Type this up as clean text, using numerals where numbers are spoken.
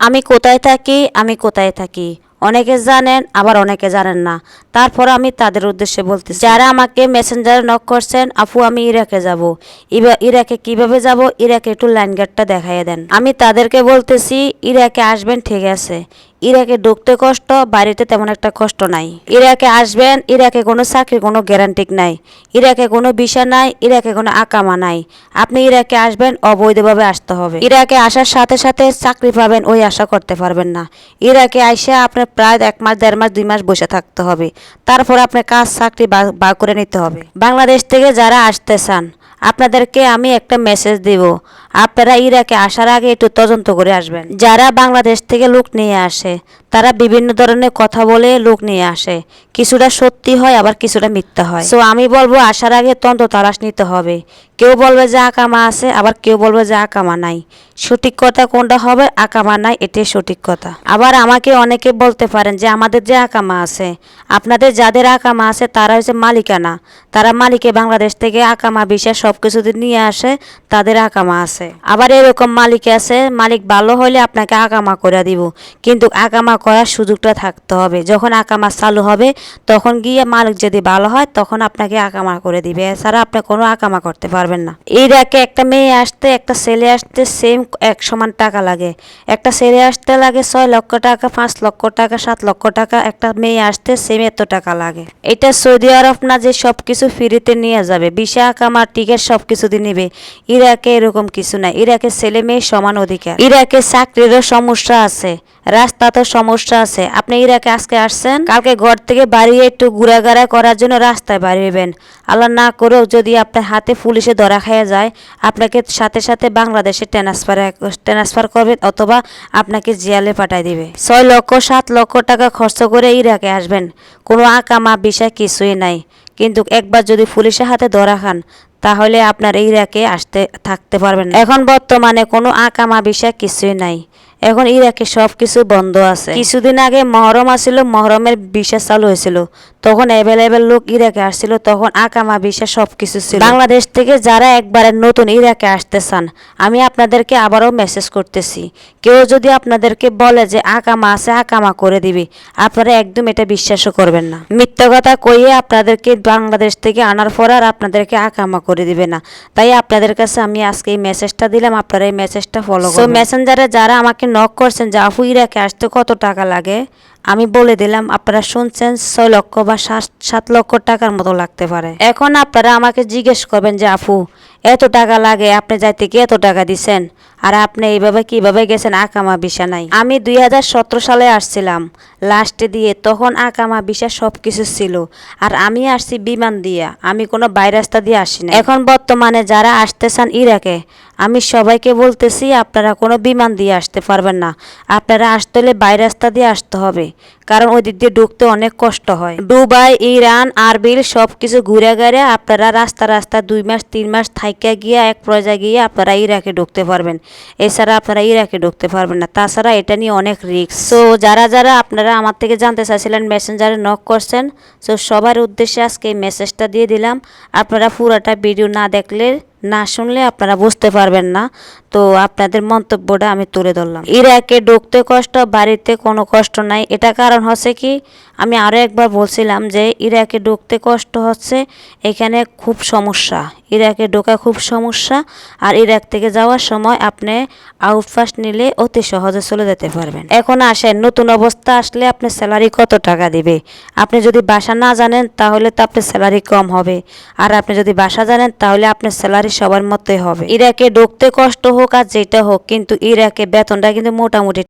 আমি কোথায় থাকি অনেকে জানেন, আবার অনেকে জানেন না। তারপর আমি তাদের উদ্দেশ্যে বলতেছি, যারা আমাকে মেসেঞ্জারে নক করছেন, আপু আমি ইরাকে যাব, ইরাকে কিভাবে যাব, ইরাকে একটু লাইন গার্ডটা দেখাইয়া দেন। আমি তাদেরকে বলতেছি, ইরাকে আসবেন ঠিক আছে, ইরাকে ঢুকতে কষ্ট, বাড়িতে তেমন একটা কষ্ট নাই। ইরাকে আসবেন, ইরাকে কোনো চাকরির কোনো গ্যারান্টি নাই, ইরাকে কোনো ভিসা নাই, ইরাকে কোনো আকামা নাই। আপনি ইরাকে আসবেন, অবৈধভাবে আসতে হবে। ইরাকে আসার সাথে সাথে চাকরি পাবেন ওই আশা করতে পারবেন না। ইরাকে আইসা আপনার প্রায় 1 মাস 1.5 মাস 2 মাস বসে থাকতে হবে, তারপর আপনার কাজ চাকরি বার করে নিতে হবে। বাংলাদেশ থেকে যারা আসতে চান, আপনাদেরকে আমি একটা মেসেজ দিব, আপনারা ইরাকে আসার আগে একটু তদন্ত করে আসবেন। যারা বাংলাদেশ থেকে লোক নিয়ে আসে, তারা বিভিন্ন ধরনের কথা বলে লোক নিয়ে আসে, কিছুটা সত্যি হয় আবার কিছুটা মিথ্যা হয়। সো আমি বলবো আসার আগে তদন্ত তালাশ নিতে হবে। কেউ বলবে যে আকামা আছে, আবার কেউ বলবে যে আকামা নাই। সঠিক কথা কোনটা হবে, আকামা নাই এটাই সঠিক কথা। আবার আমাকে অনেকে বলতে পারেন যে আমাদের যে আকামা আছে, আপনাদের যাদের আকামা আছে তারা হচ্ছে মালিকানা, তারা মালিকে বাংলাদেশ থেকে আকামা ভিসা সব কিছু নিয়ে আসে, তাদের আকামা আছে। আবার এরকম মালিক আছে, মালিক ভালো হলে আপনাকে আকামা করে দিব, কিন্তু আকামা করার সুযোগটা থাকতে হবে। যখন আকামা চালু হবে তখন গিয়ে মালিক যদি ভালো হয় তখন আপনাকে আকামা করে দিবে, এছাড়া আপনি কোনো আকামা করতে পারবেন না। ইরাকে একটা মেয়ে আসতে একটা ছেলে আসতে সেম এক সমান টাকা লাগে। একটা ছেলে আসতে লাগে 6 লক্ষ টাকা, 5 লক্ষ টাকা, 7 লক্ষ টাকা, একটা মেয়ে আসতে সেম এত টাকা লাগে। এটা সৌদি আরব না যে সব কিছু ফ্রিতে নিয়ে যাবে, ভিসা আকামা টিকিট সব কিছু দিয়ে নিবে। ইরাকে এরকম কিছু নাই, ইরাকে ছেলে মেয়ে সমান অধিকার। ইরাকে চাকরিরও সমস্যা আছে, রাস্তাতেও সমস্যা আছে। আপনি ইরাকে আজকে আসছেন, কালকে ঘর থেকে বাড়িয়ে একটু ঘোরাঘাড়া করার জন্য রাস্তায় বাড়িবেন। আল্লাহ না করেও যদি আপনার হাতে পুলিশে ধরা খেয়ে যায়, আপনাকে সাথে সাথে বাংলাদেশে ট্রান্সফার করবে অথবা আপনাকে জেলে পাঠায় দিবে। 6 লক্ষ 7 লক্ষ টাকা খরচ করে ইরাকে আসবেন, কোনো আকামা বিষয় কিছুই নাই। কিন্তু একবার যদি পুলিশের হাতে ধরা খান, তাহলে আপনার ইরাকে থাকতে পারবেন না। এখন বর্তমানে কোনো আকামা বিষয় কিছুই নাই, এখন ইরাকে সব কিছু বন্ধ আছে। কিছুদিন আগে মহরম আসছিল, মহরমের ভিসা চালু হয়েছিল, তখন অ্যাভেলেবেল লোক ইরাকে আসছিল, তখন আকামা ভিসা সব কিছু ছিল। বাংলাদেশ থেকে যারা একবারে নতুন ইরাকে আসতে চান, আমি আপনাদেরকে আবারও মেসেজ করতেছি, কেউ যদি আপনাদেরকে বলে যে আকামা আছে, আকামা করে দিবি, আপনারা একদম এটা বিশ্বাসও করবেন না। মিথ্যা কথা কইয়ে আপনাদেরকে বাংলাদেশ থেকে আনার পর আর আপনাদেরকে আকামা করে দিবে না। তাই আপনাদের কাছে আমি আজকে এই মেসেজটা দিলাম, আপনারা এই মেসেজটা ফলো করুন। মেসেঞ্জারে যারা আমাকে নক করছেন যে আপু ইরাকে আসতে কত টাকা লাগে, আমি বলে দিলাম, আপনারা শুনছেন 6 লক্ষ বা 7 লক্ষ টাকার মতো লাগতে পারে। এখন আপনারা আমাকে জিজ্ঞেস করবেন যে আপু এত টাকা লাগে, আপনি যাইতে কি এত টাকা দিছেন, আর আপনি এইভাবে কিভাবে গেছেন, আকামা ভিসা নাই। আমি 2017 সালে আসছিলাম লাস্টে দিয়ে, তখন আকামা ভিসা সব কিছু ছিল, আর আমি আসছি বিমান দিয়া, আমি কোনো বাই রাস্তা দিয়ে আসি না। এখন বর্তমানে যারা আসতে চান ইরাকে, আমি সবাইকে বলতেছি আপনারা কোনো বিমান দিয়ে আসতে পারবেন না, আপনারা আসতে হলে বাই রাস্তা দিয়ে আসতে হবে, কারণ ওই দিক দিয়ে ঢুকতে অনেক কষ্ট হয়। দুবাই, ইরান, আরবিল সব কিছু ঘুরে গেলে আপনারা রাস্তা 2 মাস 3 মাস থাইকা গিয়ে এক পর্যায়ে গিয়ে আপনারা ইরাকে ঢুকতে পারবেন, এছাড়া আপনারা ইরাকে ঢুকতে পারবেন না। তাছাড়া এটা নিয়ে অনেক রিস্ক। সো যারা আপনারা আমার থেকে জানতে চাইছিলেন, মেসেঞ্জারে নক করছেন, সো সবার উদ্দেশ্যে আজকে এই মেসেজটা দিয়ে দিলাম। আপনারা পুরোটা ভিডিও না শুনলে আপনারা বুঝতে পারবেন না, তো আপনাদের মন্তব্যটা আমি তুলে ধরলাম। ইরাকে ঢুকতে কষ্ট, বাড়িতে কোনো কষ্ট নাই। এটা কারণ হচ্ছে কি, আমি আরও একবার বলছিলাম যে ইরাকে ঢুকতে কষ্ট হচ্ছে, এখানে খুব সমস্যা, ইরাকে ঢোকা খুব সমস্যা। আর ইরাক থেকে যাওয়ার সময় আপনি আউটপাস নিলে অতি সহজে চলে যেতে পারবেন। এখন আসেন, নতুন অবস্থা আসলে আপনি স্যালারি কত টাকা দিবে। আপনি যদি ভাষা না জানেন তাহলে তো আপনার স্যালারি কম হবে, আর আপনি যদি ভাষা জানেন তাহলে আপনার স্যালারি সবার মতোই হবে। ইরাকে ঢুকতে কষ্ট হোক আর যেটা হোক, কিন্তু ইরাকে বেতনটা কিন্তু মোটামুটি